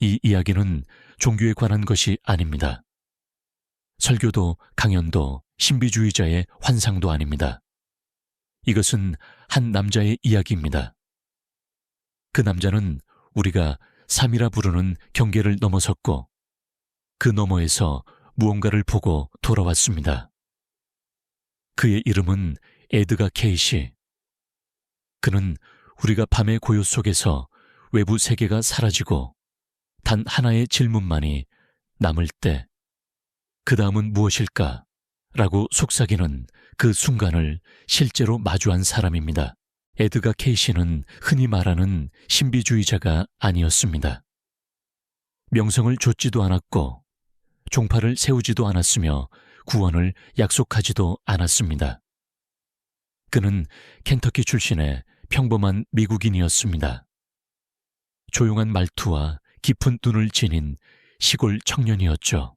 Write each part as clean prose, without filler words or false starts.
이 이야기는 종교에 관한 것이 아닙니다. 설교도 강연도 신비주의자의 환상도 아닙니다. 이것은 한 남자의 이야기입니다. 그 남자는 우리가 삶이라 부르는 경계를 넘어섰고 그 너머에서 무언가를 보고 돌아왔습니다. 그의 이름은 에드가 케이시. 그는 우리가 밤의 고요 속에서 외부 세계가 사라지고 단 하나의 질문만이 남을 때 그 다음은 무엇일까? 라고 속삭이는 그 순간을 실제로 마주한 사람입니다. 에드가 케이시는 흔히 말하는 신비주의자가 아니었습니다. 명성을 좇지도 않았고 종파를 세우지도 않았으며 구원을 약속하지도 않았습니다. 그는 켄터키 출신의 평범한 미국인이었습니다. 조용한 말투와 깊은 눈을 지닌 시골 청년이었죠.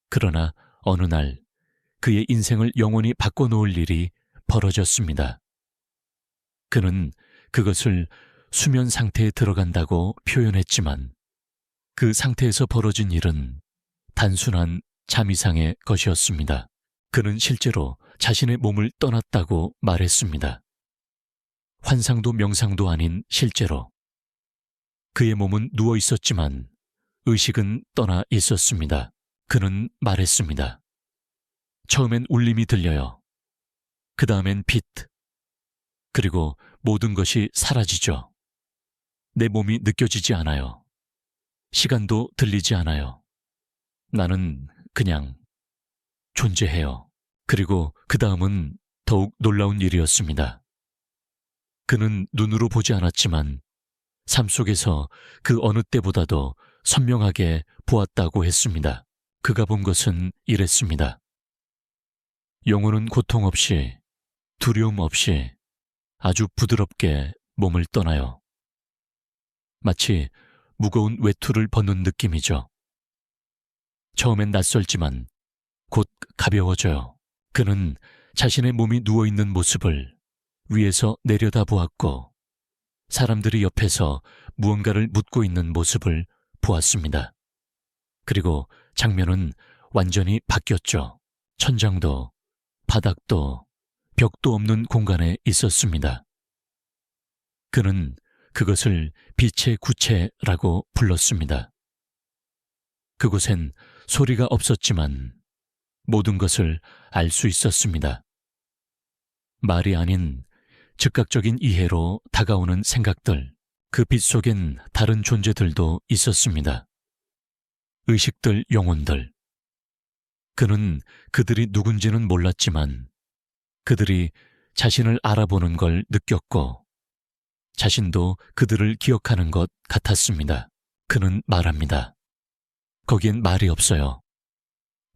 그러나 어느 날 그의 인생을 영원히 바꿔놓을 일이 벌어졌습니다. 그는 그것을 수면 상태에 들어간다고 표현했지만 그 상태에서 벌어진 일은 단순한 잠 이상의 것이었습니다. 그는 실제로 자신의 몸을 떠났다고 말했습니다. 환상도 명상도 아닌 실제로. 그의 몸은 누워 있었지만 의식은 떠나 있었습니다. 그는 말했습니다. 처음엔 울림이 들려요. 그 다음엔 빛. 그리고 모든 것이 사라지죠. 내 몸이 느껴지지 않아요. 시간도 들리지 않아요. 나는 그냥 존재해요. 그리고 그 다음은 더욱 놀라운 일이었습니다. 그는 눈으로 보지 않았지만 삶 속에서 그 어느 때보다도 선명하게 보았다고 했습니다. 그가 본 것은 이랬습니다. 영혼은 고통 없이, 두려움 없이 아주 부드럽게 몸을 떠나요. 마치 무거운 외투를 벗는 느낌이죠. 처음엔 낯설지만 곧 가벼워져요. 그는 자신의 몸이 누워있는 모습을 위에서 내려다보았고 사람들이 옆에서 무언가를 묻고 있는 모습을 보았습니다. 그리고 장면은 완전히 바뀌었죠. 천장도 바닥도 벽도 없는 공간에 있었습니다. 그는 그것을 빛의 구체라고 불렀습니다. 그곳엔 소리가 없었지만 모든 것을 알 수 있었습니다. 말이 아닌 즉각적인 이해로 다가오는 생각들, 그 빛 속엔 다른 존재들도 있었습니다. 의식들, 영혼들. 그는 그들이 누군지는 몰랐지만 그들이 자신을 알아보는 걸 느꼈고 자신도 그들을 기억하는 것 같았습니다. 그는 말합니다. 거기엔 말이 없어요.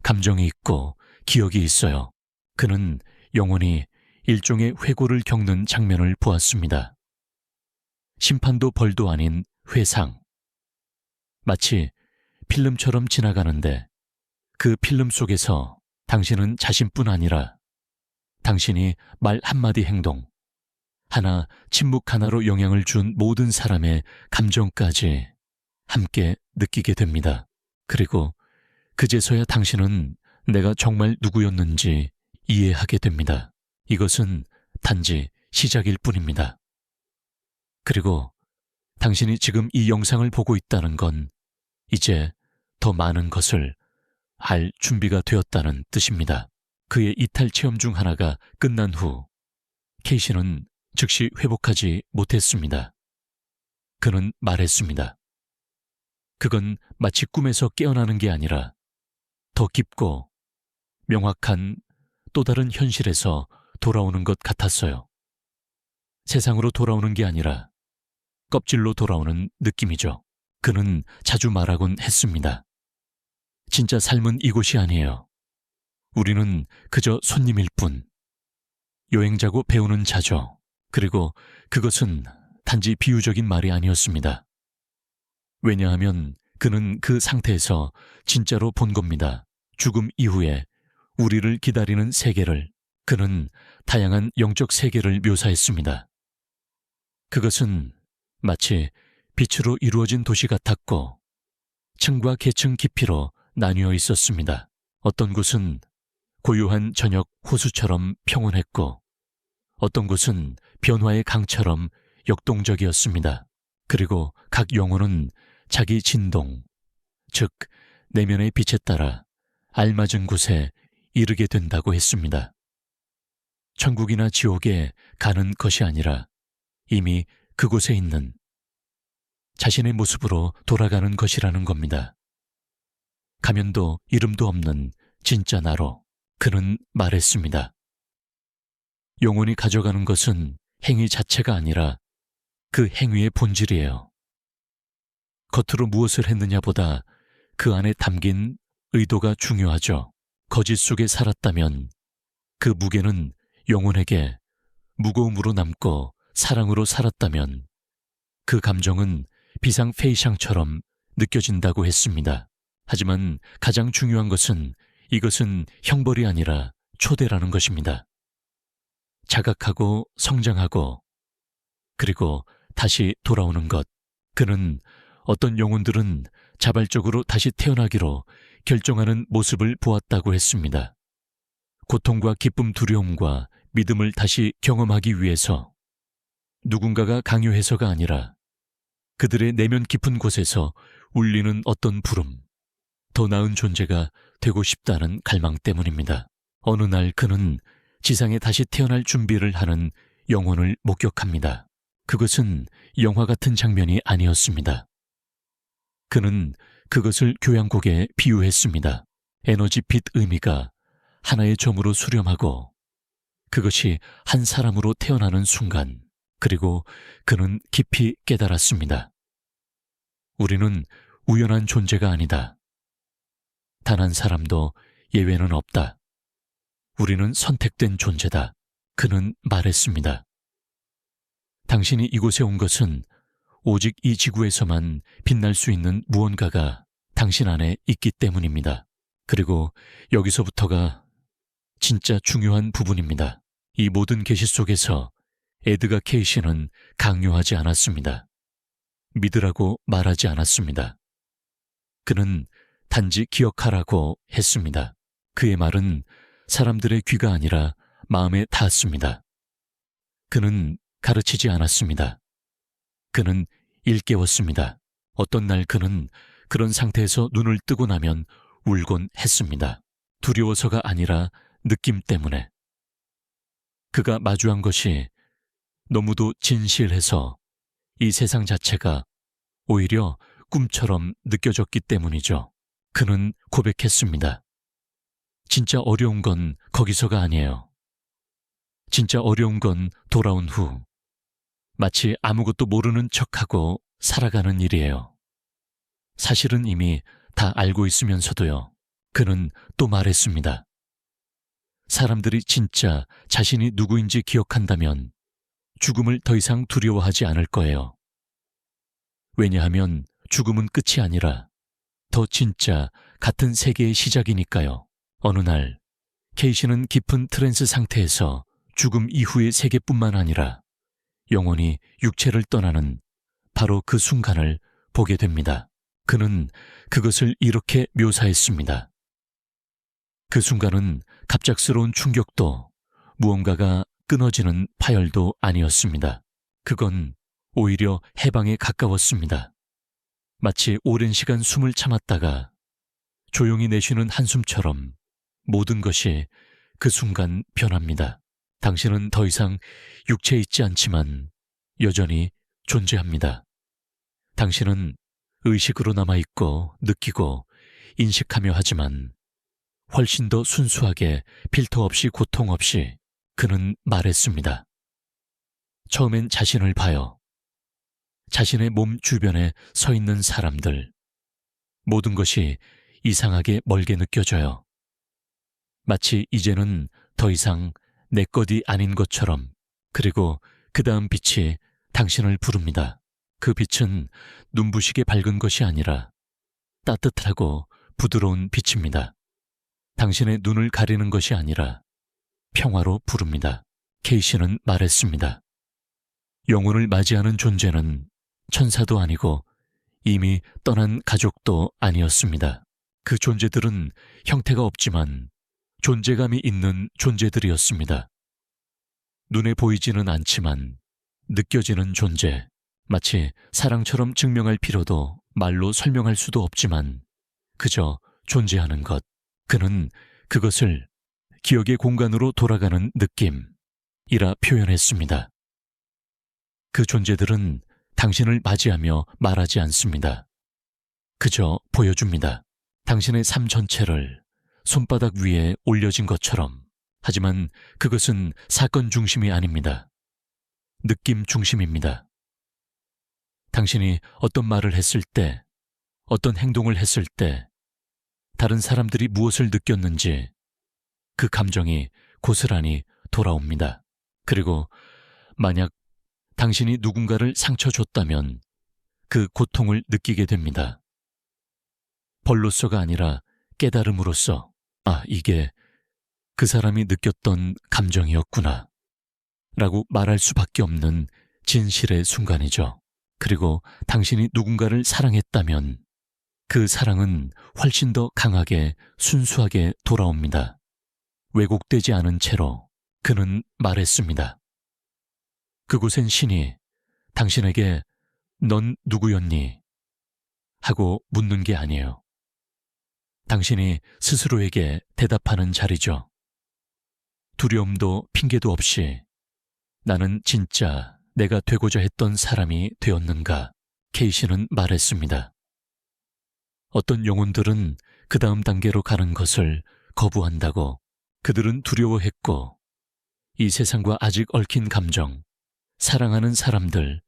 감정이 있고 기억이 있어요. 그는 영혼이 일종의 회고를 겪는 장면을 보았습니다. 심판도 벌도 아닌 회상. 마치 필름처럼 지나가는데 그 필름 속에서 당신은 자신뿐 아니라 당신이 말 한마디 행동, 하나 침묵 하나로 영향을 준 모든 사람의 감정까지 함께 느끼게 됩니다. 그리고 그제서야 당신은 내가 정말 누구였는지 이해하게 됩니다. 이것은 단지 시작일 뿐입니다. 그리고 당신이 지금 이 영상을 보고 있다는 건 이제 더 많은 것을 알 준비가 되었다는 뜻입니다. 그의 이탈 체험 중 하나가 끝난 후 케이시는 즉시 회복하지 못했습니다. 그는 말했습니다. 그건 마치 꿈에서 깨어나는 게 아니라 더 깊고 명확한 또 다른 현실에서 돌아오는 것 같았어요. 세상으로 돌아오는 게 아니라 껍질로 돌아오는 느낌이죠. 그는 자주 말하곤 했습니다. 진짜 삶은 이곳이 아니에요. 우리는 그저 손님일 뿐. 여행자고 배우는 자죠. 그리고 그것은 단지 비유적인 말이 아니었습니다. 왜냐하면 그는 그 상태에서 진짜로 본 겁니다. 죽음 이후에 우리를 기다리는 세계를. 그는 다양한 영적 세계를 묘사했습니다. 그것은 마치 빛으로 이루어진 도시 같았고 층과 계층 깊이로 나뉘어 있었습니다. 어떤 곳은 고요한 저녁 호수처럼 평온했고 어떤 곳은 변화의 강처럼 역동적이었습니다. 그리고 각 영혼은 자기 진동, 즉 내면의 빛에 따라 알맞은 곳에 이르게 된다고 했습니다. 천국이나 지옥에 가는 것이 아니라 이미 그곳에 있는 자신의 모습으로 돌아가는 것이라는 겁니다. 가면도 이름도 없는 진짜 나로 그는 말했습니다. 영혼이 가져가는 것은 행위 자체가 아니라 그 행위의 본질이에요. 겉으로 무엇을 했느냐보다 그 안에 담긴 의도가 중요하죠. 거짓 속에 살았다면 그 무게는 영혼에게 무거움으로 남고 사랑으로 살았다면 그 감정은 비상페이샹처럼 느껴진다고 했습니다. 하지만 가장 중요한 것은 이것은 형벌이 아니라 초대라는 것입니다. 자각하고 성장하고 그리고 다시 돌아오는 것. 그는 어떤 영혼들은 자발적으로 다시 태어나기로 결정하는 모습을 보았다고 했습니다. 고통과 기쁨, 두려움과 믿음을 다시 경험하기 위해서 누군가가 강요해서가 아니라 그들의 내면 깊은 곳에서 울리는 어떤 부름, 더 나은 존재가 되고 싶다는 갈망 때문입니다. 어느 날 그는 지상에 다시 태어날 준비를 하는 영혼을 목격합니다. 그것은 영화 같은 장면이 아니었습니다. 그는 그것을 교향곡에 비유했습니다. 에너지 빛 의미가 하나의 점으로 수렴하고 그것이 한 사람으로 태어나는 순간, 그리고 그는 깊이 깨달았습니다. 우리는 우연한 존재가 아니다. 단 한 사람도 예외는 없다. 우리는 선택된 존재다. 그는 말했습니다. 당신이 이곳에 온 것은 오직 이 지구에서만 빛날 수 있는 무언가가 당신 안에 있기 때문입니다. 그리고 여기서부터가 진짜 중요한 부분입니다. 이 모든 계시 속에서 에드가 케이시는 강요하지 않았습니다. 믿으라고 말하지 않았습니다. 그는 단지 기억하라고 했습니다. 그의 말은 사람들의 귀가 아니라 마음에 닿았습니다. 그는 가르치지 않았습니다. 그는 일깨웠습니다. 어떤 날 그는 그런 상태에서 눈을 뜨고 나면 울곤 했습니다. 두려워서가 아니라 느낌 때문에. 그가 마주한 것이 너무도 진실해서 이 세상 자체가 오히려 꿈처럼 느껴졌기 때문이죠. 그는 고백했습니다. 진짜 어려운 건 거기서가 아니에요. 진짜 어려운 건 돌아온 후 마치 아무것도 모르는 척하고 살아가는 일이에요. 사실은 이미 다 알고 있으면서도요. 그는 또 말했습니다. 사람들이 진짜 자신이 누구인지 기억한다면 죽음을 더 이상 두려워하지 않을 거예요. 왜냐하면 죽음은 끝이 아니라 더 진짜 같은 세계의 시작이니까요. 어느 날 케이시는 깊은 트랜스 상태에서 죽음 이후의 세계뿐만 아니라 영원히 육체를 떠나는 바로 그 순간을 보게 됩니다. 그는 그것을 이렇게 묘사했습니다. 그 순간은 갑작스러운 충격도 무언가가 끊어지는 파열도 아니었습니다. 그건 오히려 해방에 가까웠습니다. 마치 오랜 시간 숨을 참았다가 조용히 내쉬는 한숨처럼 모든 것이 그 순간 변합니다. 당신은 더 이상 육체에 있지 않지만 여전히 존재합니다. 당신은 의식으로 남아있고 느끼고 인식하며 하지만 훨씬 더 순수하게 필터 없이 고통 없이 그는 말했습니다. 처음엔 자신을 봐요. 자신의 몸 주변에 서 있는 사람들. 모든 것이 이상하게 멀게 느껴져요. 마치 이제는 더 이상 내 것이 아닌 것처럼. 그리고 그 다음 빛이 당신을 부릅니다. 그 빛은 눈부시게 밝은 것이 아니라 따뜻하고 부드러운 빛입니다. 당신의 눈을 가리는 것이 아니라 평화로 부릅니다. 케이시는 말했습니다. 영혼을 맞이하는 존재는 천사도 아니고 이미 떠난 가족도 아니었습니다. 그 존재들은 형태가 없지만 존재감이 있는 존재들이었습니다. 눈에 보이지는 않지만 느껴지는 존재, 마치 사랑처럼 증명할 필요도 말로 설명할 수도 없지만 그저 존재하는 것. 그는 그것을 기억의 공간으로 돌아가는 느낌이라 표현했습니다. 그 존재들은 당신을 맞이하며 말하지 않습니다. 그저 보여줍니다. 당신의 삶 전체를 손바닥 위에 올려진 것처럼. 하지만 그것은 사건 중심이 아닙니다. 느낌 중심입니다. 당신이 어떤 말을 했을 때, 어떤 행동을 했을 때, 다른 사람들이 무엇을 느꼈는지 그 감정이 고스란히 돌아옵니다. 그리고 만약 당신이 누군가를 상처 줬다면 그 고통을 느끼게 됩니다. 벌로서가 아니라 깨달음으로써, 아, 이게 그 사람이 느꼈던 감정이었구나 라고 말할 수밖에 없는 진실의 순간이죠. 그리고 당신이 누군가를 사랑했다면 그 사랑은 훨씬 더 강하게 순수하게 돌아옵니다. 왜곡되지 않은 채로 그는 말했습니다. 그곳엔 신이 당신에게 넌 누구였니? 하고 묻는 게 아니에요. 당신이 스스로에게 대답하는 자리죠. 두려움도 핑계도 없이 나는 진짜 내가 되고자 했던 사람이 되었는가? 케이시는 말했습니다. 어떤 영혼들은 그 다음 단계로 가는 것을 거부한다고. 그들은 두려워했고 이 세상과 아직 얽힌 감정, 사랑하는 사람들,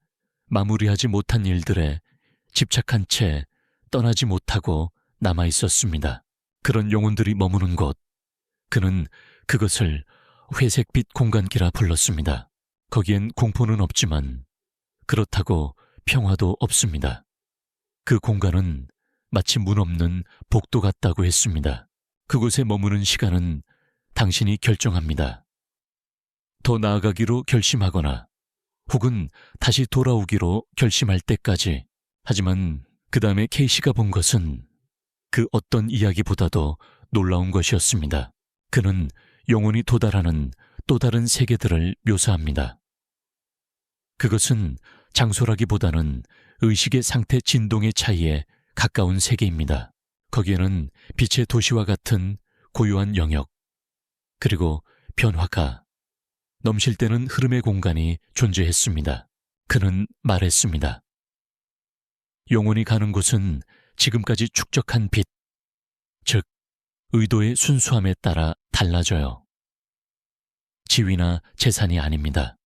마무리하지 못한 일들에 집착한 채 떠나지 못하고 남아 있었습니다. 그런 영혼들이 머무는 곳, 그는 그것을 회색빛 공간기라 불렀습니다. 거기엔 공포는 없지만 그렇다고 평화도 없습니다. 그 공간은 마치 문 없는 복도 같다고 했습니다. 그곳에 머무는 시간은 당신이 결정합니다. 더 나아가기로 결심하거나 혹은 다시 돌아오기로 결심할 때까지. 하지만 그 다음에 케이시가 본 것은 그 어떤 이야기보다도 놀라운 것이었습니다. 그는 영혼이 도달하는 또 다른 세계들을 묘사합니다. 그것은 장소라기보다는 의식의 상태 진동의 차이에 가까운 세계입니다. 거기에는 빛의 도시와 같은 고요한 영역, 그리고 변화가 넘실 때는 흐름의 공간이 존재했습니다. 그는 말했습니다. 영혼이 가는 곳은 지금까지 축적한 빛, 즉 의도의 순수함에 따라 달라져요. 지위나 재산이 아닙니다.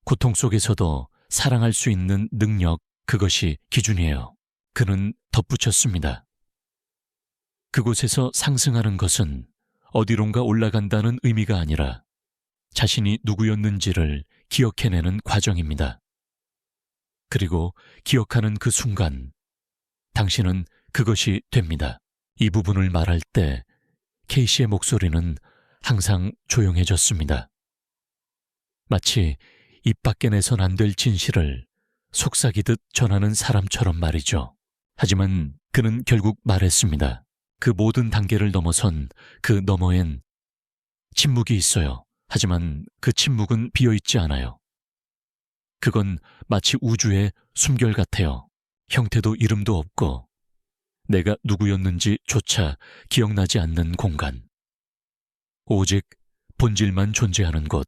고통 속에서도 사랑할 수 있는 능력, 그것이 기준이에요. 그는 덧붙였습니다. 그곳에서 상승하는 것은 어디론가 올라간다는 의미가 아니라 자신이 누구였는지를 기억해내는 과정입니다. 그리고 기억하는 그 순간, 당신은 그것이 됩니다. 이 부분을 말할 때 케이시의 목소리는 항상 조용해졌습니다. 마치 입 밖에 내선 안 될 진실을 속삭이듯 전하는 사람처럼 말이죠. 하지만 그는 결국 말했습니다. 그 모든 단계를 넘어선 그 너머엔 침묵이 있어요. 하지만 그 침묵은 비어있지 않아요. 그건 마치 우주의 숨결 같아요. 형태도 이름도 없고 내가 누구였는지조차 기억나지 않는 공간. 오직 본질만 존재하는 곳.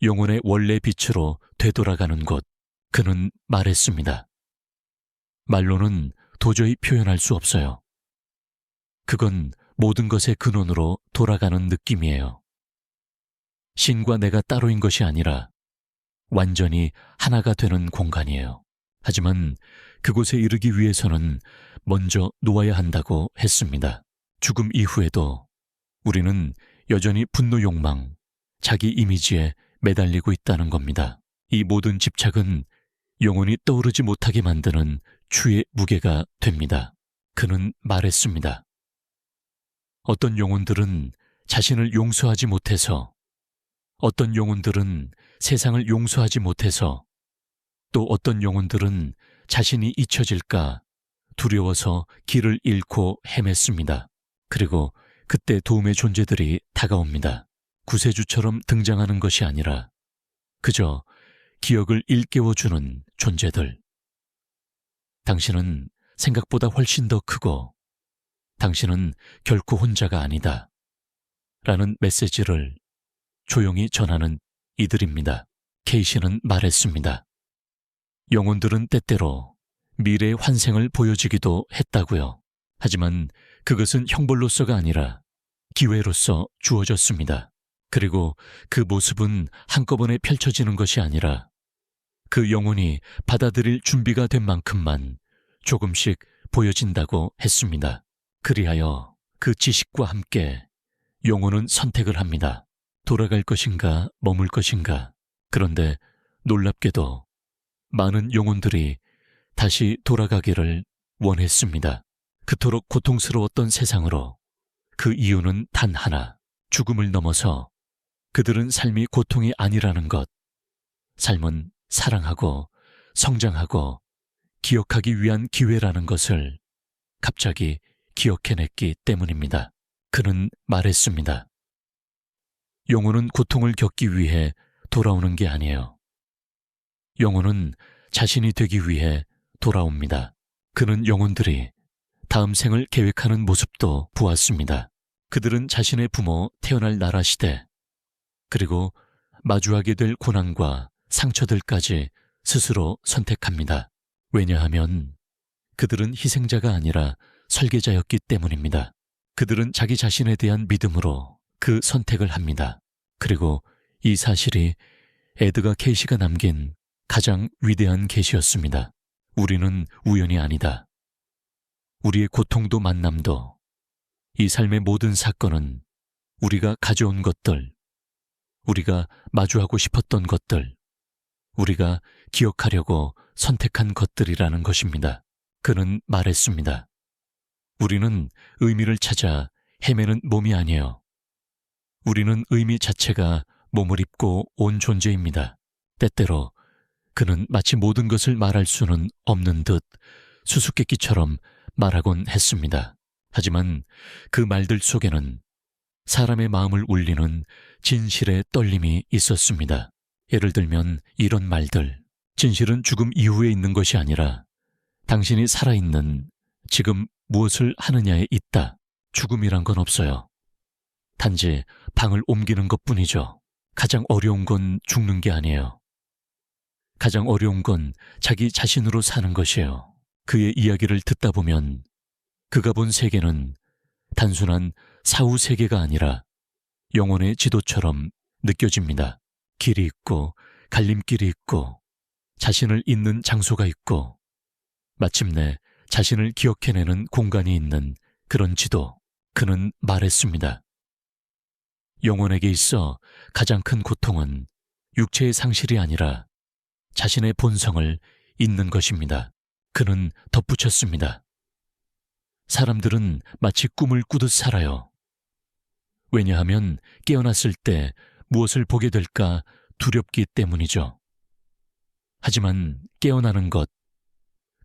영혼의 원래 빛으로 되돌아가는 곳. 그는 말했습니다. 말로는 도저히 표현할 수 없어요. 그건 모든 것의 근원으로 돌아가는 느낌이에요. 신과 내가 따로인 것이 아니라 완전히 하나가 되는 공간이에요. 하지만 그곳에 이르기 위해서는 먼저 놓아야 한다고 했습니다. 죽음 이후에도 우리는 여전히 분노 욕망, 자기 이미지에 매달리고 있다는 겁니다. 이 모든 집착은 영혼이 떠오르지 못하게 만드는 추의 무게가 됩니다. 그는 말했습니다. 어떤 영혼들은 자신을 용서하지 못해서, 어떤 영혼들은 세상을 용서하지 못해서 또 어떤 영혼들은 자신이 잊혀질까 두려워서 길을 잃고 헤맸습니다. 그리고 그때 도움의 존재들이 다가옵니다. 구세주처럼 등장하는 것이 아니라 그저 기억을 일깨워주는 존재들. 당신은 생각보다 훨씬 더 크고 당신은 결코 혼자가 아니다. 라는 메시지를 조용히 전하는 이들입니다. 케이시는 말했습니다. 영혼들은 때때로 미래의 환생을 보여주기도 했다고요. 하지만 그것은 형벌로서가 아니라 기회로서 주어졌습니다. 그리고 그 모습은 한꺼번에 펼쳐지는 것이 아니라 그 영혼이 받아들일 준비가 된 만큼만 조금씩 보여진다고 했습니다. 그리하여 그 지식과 함께 영혼은 선택을 합니다. 돌아갈 것인가 머물 것인가. 그런데 놀랍게도 많은 영혼들이 다시 돌아가기를 원했습니다. 그토록 고통스러웠던 세상으로. 그 이유는 단 하나, 죽음을 넘어서 그들은 삶이 고통이 아니라는 것. 삶은 사랑하고 성장하고 기억하기 위한 기회라는 것을 갑자기 기억해냈기 때문입니다. 그는 말했습니다. 영혼은 고통을 겪기 위해 돌아오는 게 아니에요. 영혼은 자신이 되기 위해 돌아옵니다. 그는 영혼들이 다음 생을 계획하는 모습도 보았습니다. 그들은 자신의 부모 태어날 나라 시대, 그리고 마주하게 될 고난과 상처들까지 스스로 선택합니다. 왜냐하면 그들은 희생자가 아니라 설계자였기 때문입니다. 그들은 자기 자신에 대한 믿음으로 그 선택을 합니다. 그리고 이 사실이 에드가 케이시가 남긴 가장 위대한 계시였습니다. 우리는 우연이 아니다. 우리의 고통도 만남도, 이 삶의 모든 사건은 우리가 가져온 것들, 우리가 마주하고 싶었던 것들, 우리가 기억하려고 선택한 것들이라는 것입니다. 그는 말했습니다. 우리는 의미를 찾아 헤매는 몸이 아니에요. 우리는 의미 자체가 몸을 입고 온 존재입니다. 때때로 그는 마치 모든 것을 말할 수는 없는 듯 수수께끼처럼 말하곤 했습니다. 하지만 그 말들 속에는 사람의 마음을 울리는 진실의 떨림이 있었습니다. 예를 들면 이런 말들. 진실은 죽음 이후에 있는 것이 아니라 당신이 살아있는 지금 무엇을 하느냐에 있다. 죽음이란 건 없어요. 단지 방을 옮기는 것뿐이죠. 가장 어려운 건 죽는 게 아니에요. 가장 어려운 건 자기 자신으로 사는 것이에요. 그의 이야기를 듣다 보면 그가 본 세계는 단순한 사후 세계가 아니라 영혼의 지도처럼 느껴집니다. 길이 있고 갈림길이 있고 자신을 잇는 장소가 있고 마침내 자신을 기억해내는 공간이 있는 그런 지도. 그는 말했습니다. 영혼에게 있어 가장 큰 고통은 육체의 상실이 아니라 자신의 본성을 잊는 것입니다. 그는 덧붙였습니다. 사람들은 마치 꿈을 꾸듯 살아요. 왜냐하면 깨어났을 때 무엇을 보게 될까 두렵기 때문이죠. 하지만 깨어나는 것,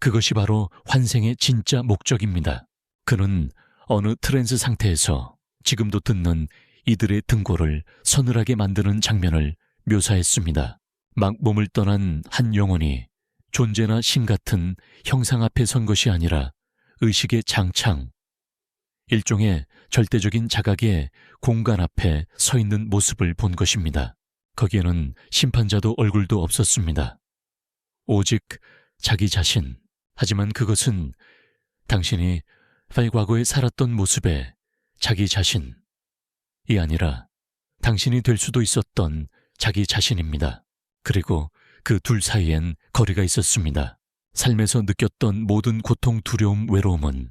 그것이 바로 환생의 진짜 목적입니다. 그는 어느 트랜스 상태에서 지금도 듣는 이들의 등골을 서늘하게 만드는 장면을 묘사했습니다. 막 몸을 떠난 한 영혼이 존재나 신 같은 형상 앞에 선 것이 아니라 의식의 장창, 일종의 절대적인 자각의 공간 앞에 서 있는 모습을 본 것입니다. 거기에는 심판자도 얼굴도 없었습니다. 오직 자기 자신. 하지만 그것은 당신이 과거에 살았던 모습의 자기 자신이 아니라 당신이 될 수도 있었던 자기 자신입니다. 그리고 그 둘 사이엔 거리가 있었습니다. 삶에서 느꼈던 모든 고통, 두려움, 외로움은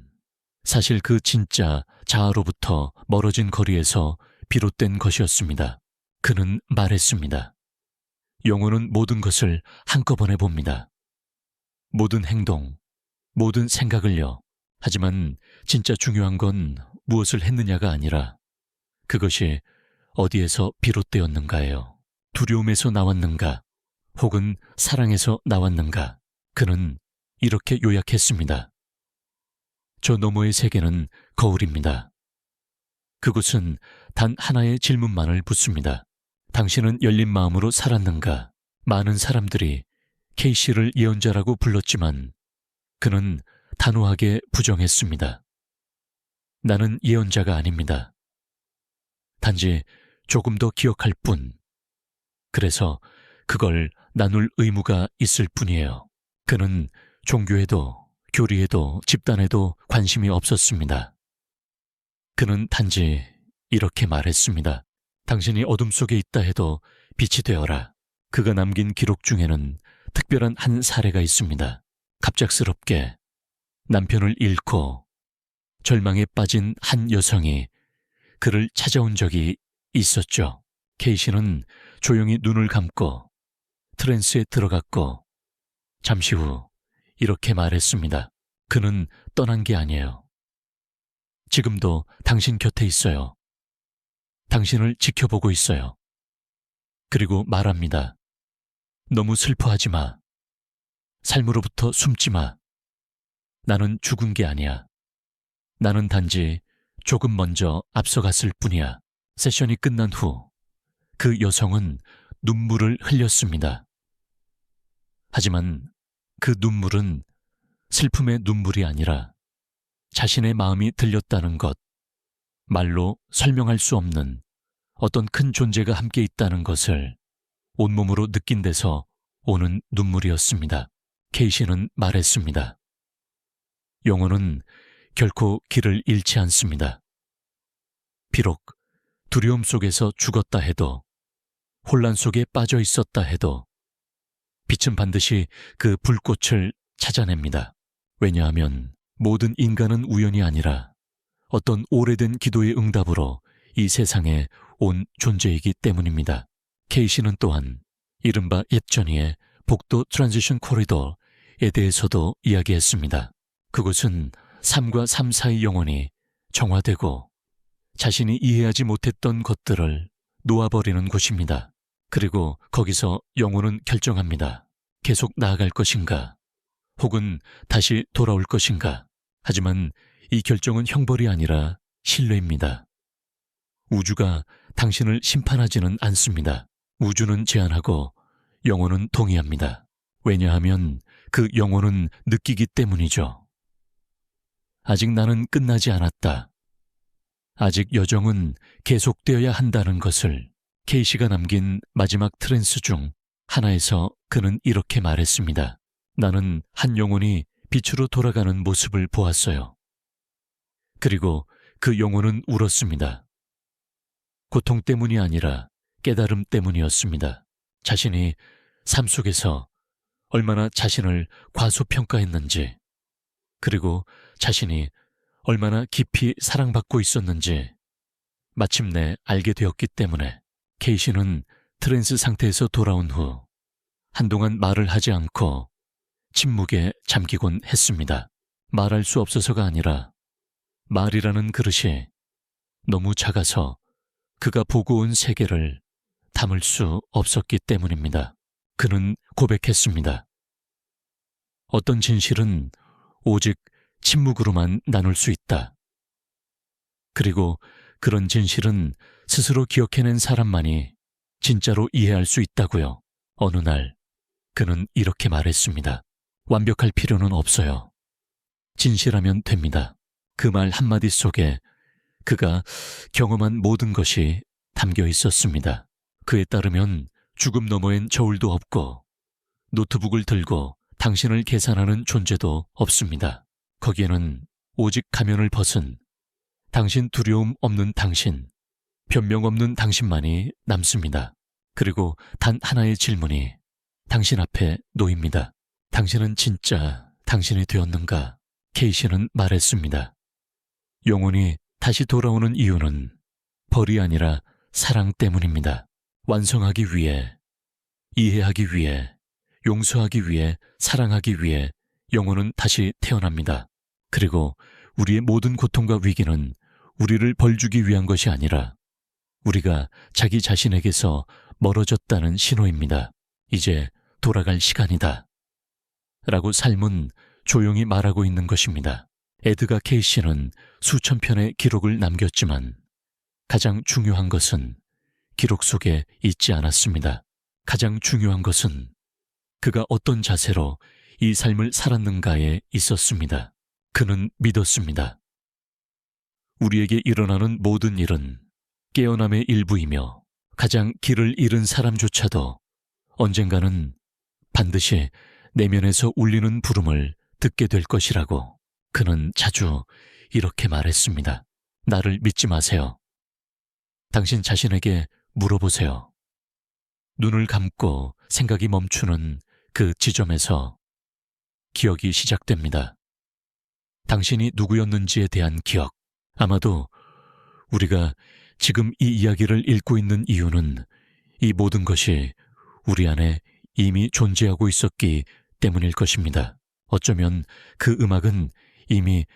사실 그 진짜 자아로부터 멀어진 거리에서 비롯된 것이었습니다. 그는 말했습니다. 영혼은 모든 것을 한꺼번에 봅니다. 모든 행동, 모든 생각을요. 하지만 진짜 중요한 건 무엇을 했느냐가 아니라 그것이 어디에서 비롯되었는가예요. 두려움에서 나왔는가? 혹은 사랑에서 나왔는가? 그는 이렇게 요약했습니다. 저 너머의 세계는 거울입니다. 그곳은 단 하나의 질문만을 묻습니다. 당신은 열린 마음으로 살았는가? 많은 사람들이 K씨를 예언자라고 불렀지만 그는 단호하게 부정했습니다. 나는 예언자가 아닙니다. 단지 조금 더 기억할 뿐. 그래서 그걸 나눌 의무가 있을 뿐이에요. 그는 종교에도 교리에도 집단에도 관심이 없었습니다. 그는 단지 이렇게 말했습니다. 당신이 어둠 속에 있다 해도 빛이 되어라. 그가 남긴 기록 중에는 특별한 한 사례가 있습니다. 갑작스럽게 남편을 잃고 절망에 빠진 한 여성이 그를 찾아온 적이 있었죠. K씨는 조용히 눈을 감고 트랜스에 들어갔고 잠시 후 이렇게 말했습니다. 그는 떠난 게 아니에요. 지금도 당신 곁에 있어요. 당신을 지켜보고 있어요. 그리고 말합니다. 너무 슬퍼하지 마. 삶으로부터 숨지 마. 나는 죽은 게 아니야. 나는 단지 조금 먼저 앞서갔을 뿐이야. 세션이 끝난 후 그 여성은 눈물을 흘렸습니다. 하지만 그 눈물은 슬픔의 눈물이 아니라 자신의 마음이 들렸다는 것, 말로 설명할 수 없는 어떤 큰 존재가 함께 있다는 것을 온몸으로 느낀 데서 오는 눈물이었습니다. K씨는 말했습니다. 영혼은 결코 길을 잃지 않습니다. 비록 두려움 속에서 죽었다 해도, 혼란 속에 빠져 있었다 해도 빛은 반드시 그 불꽃을 찾아냅니다. 왜냐하면 모든 인간은 우연이 아니라 어떤 오래된 기도의 응답으로 이 세상에 온 존재이기 때문입니다. K씨는 또한 이른바 예전의 복도 트랜지션 코리도에 대해서도 이야기했습니다. 그곳은 삶과 삶 사이 영혼이 정화되고 자신이 이해하지 못했던 것들을 놓아버리는 곳입니다. 그리고 거기서 영혼은 결정합니다. 계속 나아갈 것인가? 혹은 다시 돌아올 것인가? 하지만 이 결정은 형벌이 아니라 신뢰입니다. 우주가 당신을 심판하지는 않습니다. 우주는 제안하고 영혼은 동의합니다. 왜냐하면 그 영혼은 느끼기 때문이죠. 아직 나는 끝나지 않았다. 아직 여정은 계속되어야 한다는 것을 K씨가 남긴 마지막 트랜스 중 하나에서 그는 이렇게 말했습니다. 나는 한 영혼이 빛으로 돌아가는 모습을 보았어요. 그리고 그 영혼은 울었습니다. 고통 때문이 아니라 깨달음 때문이었습니다. 자신이 삶 속에서 얼마나 자신을 과소평가했는지, 그리고 자신이 얼마나 깊이 사랑받고 있었는지 마침내 알게 되었기 때문에 K씨는 트랜스 상태에서 돌아온 후 한동안 말을 하지 않고 침묵에 잠기곤 했습니다. 말할 수 없어서가 아니라 말이라는 그릇이 너무 작아서 그가 보고 온 세계를 담을 수 없었기 때문입니다. 그는 고백했습니다. 어떤 진실은 오직 침묵으로만 나눌 수 있다. 그리고 그런 진실은 스스로 기억해낸 사람만이 진짜로 이해할 수 있다고요. 어느 날 그는 이렇게 말했습니다. 완벽할 필요는 없어요. 진실하면 됩니다. 그 말 한마디 속에 그가 경험한 모든 것이 담겨 있었습니다. 그에 따르면 죽음 너머엔 저울도 없고 노트북을 들고 당신을 계산하는 존재도 없습니다. 거기에는 오직 가면을 벗은 당신 두려움 없는 당신, 변명 없는 당신만이 남습니다. 그리고 단 하나의 질문이 당신 앞에 놓입니다. 당신은 진짜 당신이 되었는가? K씨는 말했습니다. 영혼이 다시 돌아오는 이유는 벌이 아니라 사랑 때문입니다. 완성하기 위해, 이해하기 위해, 용서하기 위해, 사랑하기 위해 영혼은 다시 태어납니다. 그리고 우리의 모든 고통과 위기는 우리를 벌주기 위한 것이 아니라 우리가 자기 자신에게서 멀어졌다는 신호입니다. 이제 돌아갈 시간이다. 라고 삶은 조용히 말하고 있는 것입니다. 에드가 케이시는 수천 편의 기록을 남겼지만 가장 중요한 것은 기록 속에 있지 않았습니다. 가장 중요한 것은 그가 어떤 자세로 이 삶을 살았는가에 있었습니다. 그는 믿었습니다. 우리에게 일어나는 모든 일은 깨어남의 일부이며 가장 길을 잃은 사람조차도 언젠가는 반드시 내면에서 울리는 부름을 듣게 될 것이라고 그는 자주 이렇게 말했습니다. 나를 믿지 마세요. 당신 자신에게 물어보세요. 눈을 감고 생각이 멈추는 그 지점에서 기억이 시작됩니다. 당신이 누구였는지에 대한 기억. 아마도 우리가 지금 이 이야기를 읽고 있는 이유는 이 모든 것이 우리 안에 이미 존재하고 있었기 때문일 것입니다. 어쩌면 그 음악은 이미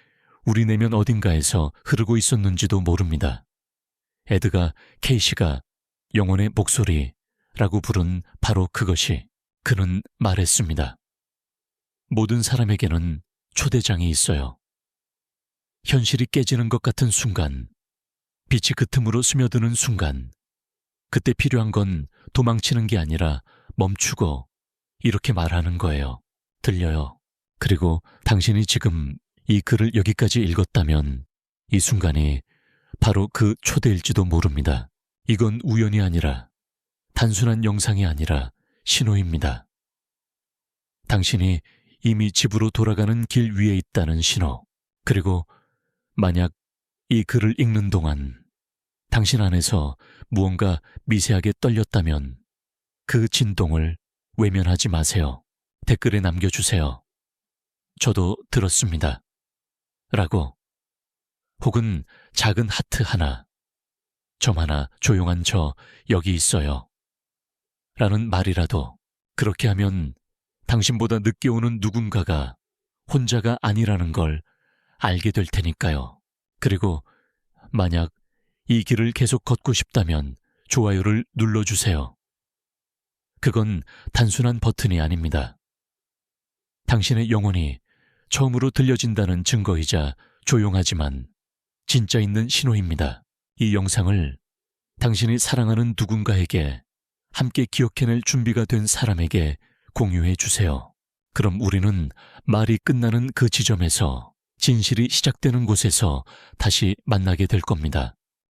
우리 내면 어딘가에서 흐르고 있었는지도 모릅니다. 에드가 케이시가 영혼의 목소리라고 부른 바로 그것이 그는 말했습니다. 모든 사람에게는 초대장이 있어요. 현실이 깨지는 것 같은 순간, 빛이 그 틈으로 스며드는 순간, 그때 필요한 건 도망치는 게 아니라 멈추고 이렇게 말하는 거예요. 들려요. 그리고 당신이 지금 이 글을 여기까지 읽었다면 이 순간이 바로 그 초대일지도 모릅니다. 이건 우연이 아니라 단순한 영상이 아니라 신호입니다. 당신이 이미 집으로 돌아가는 길 위에 있다는 신호. 그리고 만약 이 글을 읽는 동안 당신 안에서 무언가 미세하게 떨렸다면 그 진동을 외면하지 마세요. 댓글에 남겨주세요. 저도 들었습니다. 라고. 혹은 작은 하트 하나, 점 하나, 조용한 저 여기 있어요. 라는 말이라도. 그렇게 하면 당신보다 늦게 오는 누군가가 혼자가 아니라는 걸 알게 될 테니까요. 그리고 만약 이 길을 계속 걷고 싶다면 좋아요를 눌러주세요. 그건 단순한 버튼이 아닙니다. 당신의 영혼이 처음으로 들려진다는 증거이자 조용하지만 진짜 있는 신호입니다. 이 영상을 당신이 사랑하는 누군가에게, 함께 기억해낼 준비가 된 사람에게 공유해 주세요. 그럼 우리는 말이 끝나는 그 지점에서, 진실이 시작되는 곳에서 다시 만나게 될 겁니다.